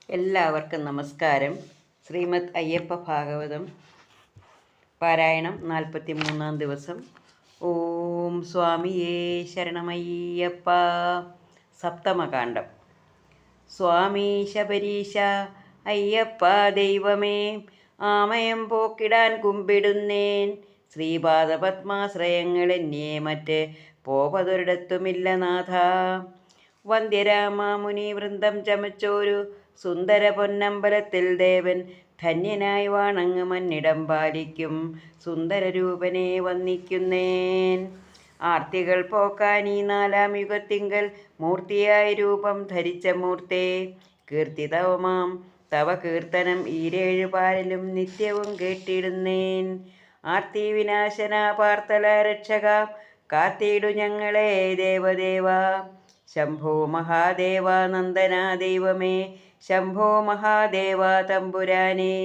എല്ലാവർക്കും നമസ്കാരം. ശ്രീമദ് അയ്യപ്പ ഭാഗവതം പാരായണം 43-ാം ദിവസം. ഓം സ്വാമിയേ ശരണമയ്യപ്പ. സപ്തമകാണ്ഡം. സ്വാമി ശബരീശ അയ്യപ്പ ദൈവമേ, ആമയം പോക്കിടാൻ കുമ്പിടുന്നേൻ. ശ്രീപാദപത്മാശ്രയങ്ങളെന്നേ മറ്റ് പോപതൊരിടത്തുമില്ല നാഥ. വന്ധ്യരാമാമുനി വൃന്ദം ചമച്ചോരു സുന്ദര പൊന്നമ്പലത്തിൽ ദേവൻ ധന്യനായി വാണങ്ങ് മന്നിടം പാലിക്കും സുന്ദരരൂപനെ വന്ദിക്കുന്നേൻ. ആർത്തികൾ പോക്കാൻ ഈ 4-ാം യുഗത്തിങ്കൽ മൂർത്തിയായ രൂപം ധരിച്ച മൂർത്തേ, കീർത്തിതവമാം തവ കീർത്തനം ഈരേഴു പാലിലും നിത്യവും കേട്ടിടുന്നേൻ. ആർത്തി വിനാശന പാർത്തല രക്ഷക, കാത്തിടു ഞങ്ങളെ ദേവദേവ. ശംഭോ മഹാദേവ നന്ദന ദൈവമേ, ശംഭോ മഹാദേവ തമ്പുരാനേ.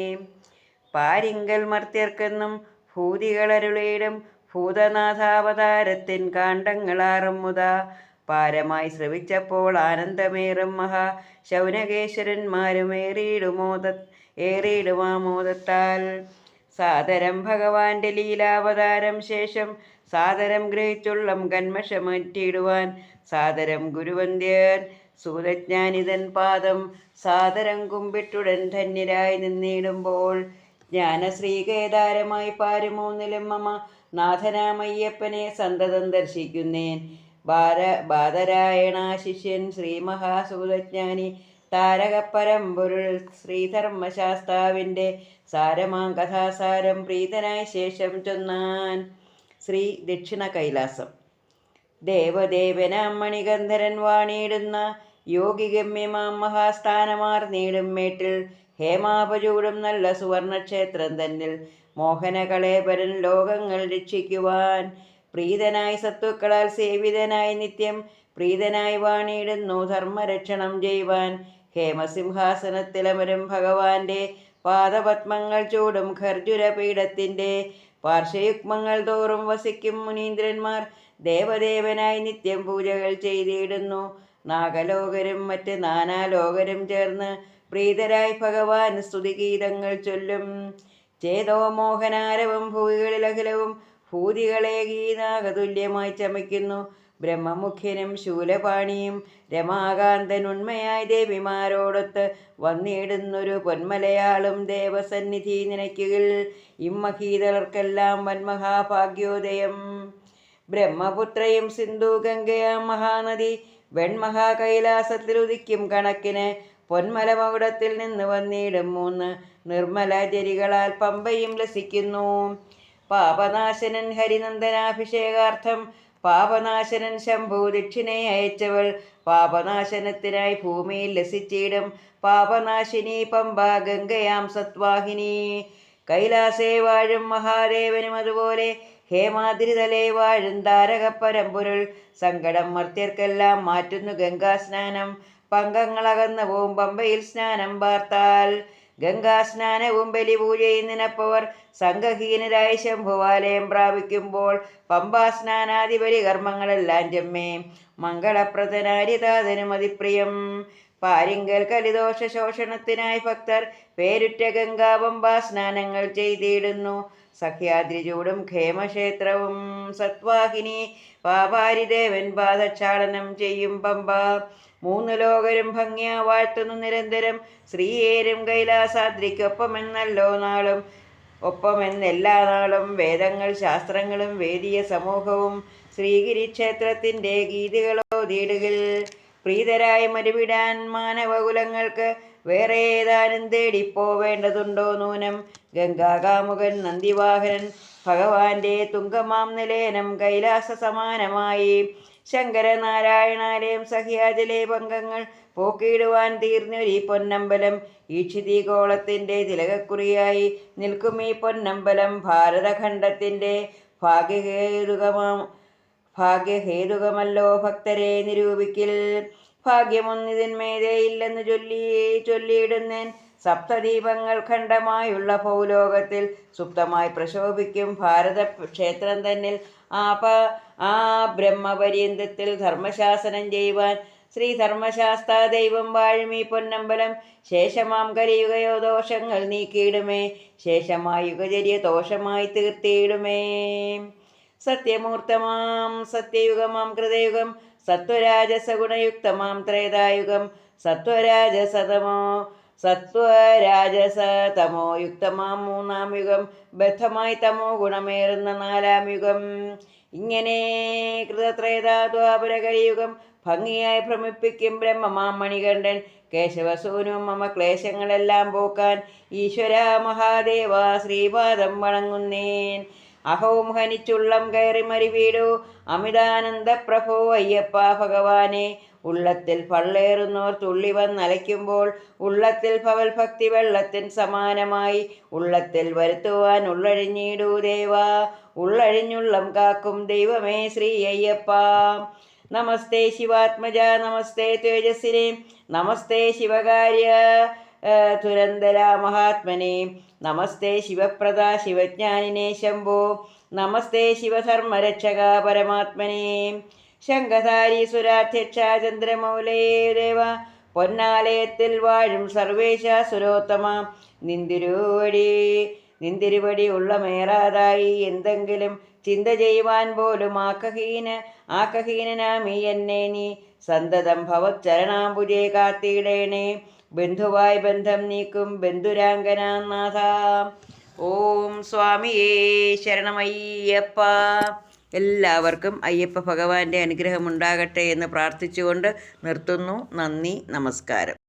പാരിങ്കൽ മർത്യർക്കെന്നും ഭൂതികളരുളേടും ഭൂതനാഥാവതാരത്തിൻ കാണ്ഡങ്ങളാറും മുതാ പാരമായി ശ്രവിച്ചപ്പോൾ ആനന്ദമേറും മഹാ ശൗനകേശ്വരന്മാരും ഏറിയിടുമാമോദത്താൽ സാദരം ഭഗവാന്റെ ലീലാവതാരം ശേഷം സാദരം ഗ്രഹിച്ചുള്ളം കന്മഷമറ്റിടുവാൻ സാദരം ഗുരുവന്ദ്യൻ സൂതജ്ഞാനിതൻ പാദം സാദരം കുമ്പിട്ടുടൻ ധന്യരായി നിന്നിടുമ്പോൾ ജ്ഞാനശ്രീകേദാരമായി പാരുമൂന്നിലും മമ നാഥനാമയ്യപ്പനെ സന്തതം ദർശിക്കുന്നേൻ. ബാദരായണ ശിഷ്യൻ ശ്രീ മഹാസൂതജ്ഞാനി താരകപ്പരമ്പൊരുൾ ശ്രീധർമ്മശാസ്താവിൻ്റെ സാരമാം കഥാസാരം പ്രീതനായ ശേഷം ചൊന്നാൻ. ശ്രീ ദക്ഷിണ കൈലാസം. ദേവദേവനാം മണികന്ധരൻ വാണിയിടുന്ന യോഗിഗമ്യമാം മഹാസ്ഥാനമാർന്നീടും മേട്ടിൽ ഹേമാപചൂടും നല്ല സുവർണക്ഷേത്രം തന്നിൽ മോഹനകളേപരൻ ലോകങ്ങൾ രക്ഷിക്കുവാൻ പ്രീതനായി സത്വക്കളാൽ സേവിതനായി നിത്യം പ്രീതനായി വാണിയിടുന്നു ധർമ്മരക്ഷണം ചെയ്യുവാൻ. ഹേമസിംഹാസനത്തിലമരും ഭഗവാന്റെ പാദപത്മങ്ങൾ ചൂടും ഖർജുരപീഠത്തിൻ്റെ പാർശ്വയുഗ്മങ്ങൾ തോറും വസിക്കും മുനീന്ദ്രന്മാർ ദേവദേവനായി നിത്യം പൂജകൾ ചെയ്തിടുന്നു. നാഗലോകരും മറ്റ് നാനാലോകരും ചേർന്ന് പ്രീതരായി ഭഗവാൻ സ്തുതിഗീതങ്ങൾ ചൊല്ലും. ചേതോ മോഹനാരവം ഭൂമികളിലഖിലവും ഭൂതികളേകീ നാഗതുല്യമായി ചമയ്ക്കുന്നു. ബ്രഹ്മമുഖ്യനും ശൂലപാണിയും രമാകാന്തൻ ഉണ്മയായി ദേവിമാരോടൊത്ത് വന്നിടുന്നൊരു പൊന്മലയാളും ദേവസന്നിധി നിനയ്ക്കുകിൽ ഇമ്മഹീതളർക്കെല്ലാം വന്മഹാഭാഗ്യോദയം. ബ്രഹ്മപുത്രയും സിന്ധു ഗംഗയാം മഹാനദി വെൺമഹാകൈലാസത്തിലുദിക്കും കണക്കിന് പൊന്മലമകുടത്തിൽ നിന്ന് വന്നിടും 3 നിർമ്മല ജരികളാൽ പമ്പയും ലസിക്കുന്നു. പാപനാശനൻ ഹരിനന്ദനാഭിഷേകാർത്ഥം പാപനാശനൻ ശംഭു ദക്ഷിണയെ അയച്ചവൾ പാപനാശനത്തിനായി ഭൂമിയിൽ ലസിച്ചിടും പാപനാശിനി പമ്പ ഗംഗയാം സത്വാഹിനി. കൈലാസേ വാഴും മഹാദേവനും അതുപോലെ ഹേമാദ്രിതലേ വാഴും താരകപ്പരമ്പൊരുൾ സങ്കടം മർത്യർക്കെല്ലാം മാറ്റുന്നു ഗംഗാസ്നാനം. പങ്കങ്ങളകന്നു പോവും പമ്പയിൽ സ്നാനം പാർത്താൽ ഗംഗാസ്നാനവും ബലിപൂജയും നിനപ്പവർ സംഘഹീനരായി ശംഭുവാലയം പ്രാപിക്കുമ്പോൾ പമ്പാസ്നാനാദി ബലികർമ്മങ്ങളെല്ലാം ചെമ്മേ മംഗളപ്രദനാരിതാതനും അതിപ്രിയം. പാരിങ്കൽ കലിദോഷ ശോഷണത്തിനായി ഭക്തർ പേരുറ്റ ഗംഗാപമ്പാ സ്നാനങ്ങൾ ചെയ്തിടുന്നു. സഹ്യാദ്രി ചൂടും ക്ഷേമക്ഷേത്രവും സത്വാഹിനി പാപാരിദേവൻ പാദക്ഷാളനം ചെയ്യും പമ്പ. 3 ലോകരും ഭംഗ്യാ വാഴ്ത്തുന്നു നിരന്തരം ശ്രീയേരും കൈലാസാദ്രിക്കൊപ്പമെന്നല്ലോ നാളും ഒപ്പമെന്നെല്ലാ നാളും വേദങ്ങൾ ശാസ്ത്രങ്ങളും വേദിയ സമൂഹവും ശ്രീഗിരിക്ഷേത്രത്തിൻ്റെ ഗീതികളോതിടുകിൽ പ്രീതരായി മരുവിടാൻ മാനവകുലങ്ങൾക്ക് വേറെ ഏതാനും തേടിപ്പോവേണ്ടതുണ്ടോ നൂനം. ഗംഗാകാമുകൻ നന്ദിവാഹനൻ ഭഗവാന്റെ തുങ്കമാം നിലേനം കൈലാസ സമാനമായി ശങ്കരനാരായണാലയം സഹ്യാജലെ പങ്കങ്ങൾ പോക്കിയിടുവാൻ തീർന്നൊരീ പൊന്നമ്പലം ഈക്ഷിതിഗോളത്തിൻ്റെ തിലകക്കുറിയായി നിൽക്കും ഈ പൊന്നമ്പലം ഭാരതഖണ്ഡത്തിൻ്റെ ഭാഗ്യഹേതുകമല്ലോ ഭക്തരെ നിരൂപിക്കിൽ. ഭാഗ്യമൊന്നിതിന്മേതേ ഇല്ലെന്ന് ചൊല്ലിയിടുന്നേൻ. സപ്തദീപങ്ങൾ ഖണ്ഡമായുള്ള ഭൗലോകത്തിൽ സുപ്തമായി പ്രശോഭിക്കും ഭാരത ക്ഷേത്രം തന്നിൽ ആ ബ്രഹ്മപര്യന്തത്തിൽ ധർമ്മശാസനം ചെയ്യുവാൻ ശ്രീധർമ്മശാസ്ത്ര ദൈവം വാഴും ഈ പൊന്നമ്പലം. ശേഷമാം കലിയുകയോ ദോഷങ്ങൾ നീക്കിയിടുമേ, ശേഷമായി യുഗചര്യ ദോഷമായി തീർത്തിയിടുമേ. സത്യമൂർത്തമാം സത്യയുഗമാം കൃതയുഗം, സത്വരാജസഗുണയുക്തമാം ത്രേതായുഗം, സത്വരാജസതമോ യുക്തമാം മൂന്നാം യുഗം, ബദ്ധമായി തമോ ഗുണമേറുന്ന നാലാം യുഗം. ഇങ്ങനെ കൃതത്രേതാദ്വാപര കലിയുഗം ഭംഗിയായി ഭ്രമിപ്പിക്കും ബ്രഹ്മമാം മണികണ്ഠൻ. കേശവസൂനു മമ ക്ലേശങ്ങളെല്ലാം പോക്കാൻ ഈശ്വര മഹാദേവ ശ്രീപാദം വണങ്ങുന്നേൻ. അഹോം ഹനിച്ചുള്ളം കയറി മരിവീടു അമിതാനന്ദ പ്രഭോ അയ്യപ്പ ഭഗവാനെ. ഉള്ളത്തിൽ പള്ളേറുന്നോർ തുള്ളി വന്നലയ്ക്കുമ്പോൾ ഉള്ളത്തിൽ ഭവൽ ഭക്തി വെള്ളത്തിൻ സമാനമായി ഉള്ളത്തിൽ വരുത്തുവാൻ ഉള്ളഴിഞ്ഞിടൂ ദേവാ. ഉള്ളഴിഞ്ഞുള്ളം കാക്കും ദൈവമേ ശ്രീ അയ്യപ്പ. നമസ്തേ ശിവാത്മജ നമസ്തേ തേജസ്സിനെ നമസ്തേ ശിവകാര്യ തുരന്തര മഹാത്മനെ നമസ്തേ ശിവപ്രദ ശിവജ്ഞാനിനെ ശംഭോ. നമസ്തേ ശിവധർമ്മരക്ഷക പരമാത്മനെ. ശംഖധാരി സുരാധ്യക്ഷ ചന്ദ്രമൗലേ ദേവ പൊന്നാലയത്തിൽ വാഴും സർവേശ സുരോത്തമ. നിന്തിരുവടി ഉള്ളമേറാതായി എന്തെങ്കിലും ചിന്ത ചെയ്യുവാൻ പോലും ആക്കഹീനനാമീ എന്നെ നീ സന്തതം ഭവച്ചരണാംബുജേ കാത്തിടേണേ. ബന്ധുവായി ബന്ധം നീക്കും ബന്ധുരാങ്കനാഥ. ഓം സ്വാമിയേ ശരണമയ്യപ്പ. എല്ലാവർക്കും അയ്യപ്പ ഭഗവാന്റെ അനുഗ്രഹമുണ്ടാകട്ടെ എന്ന് പ്രാർത്ഥിച്ചുകൊണ്ട് നിർത്തുന്നു. നന്ദി, നമസ്കാരം.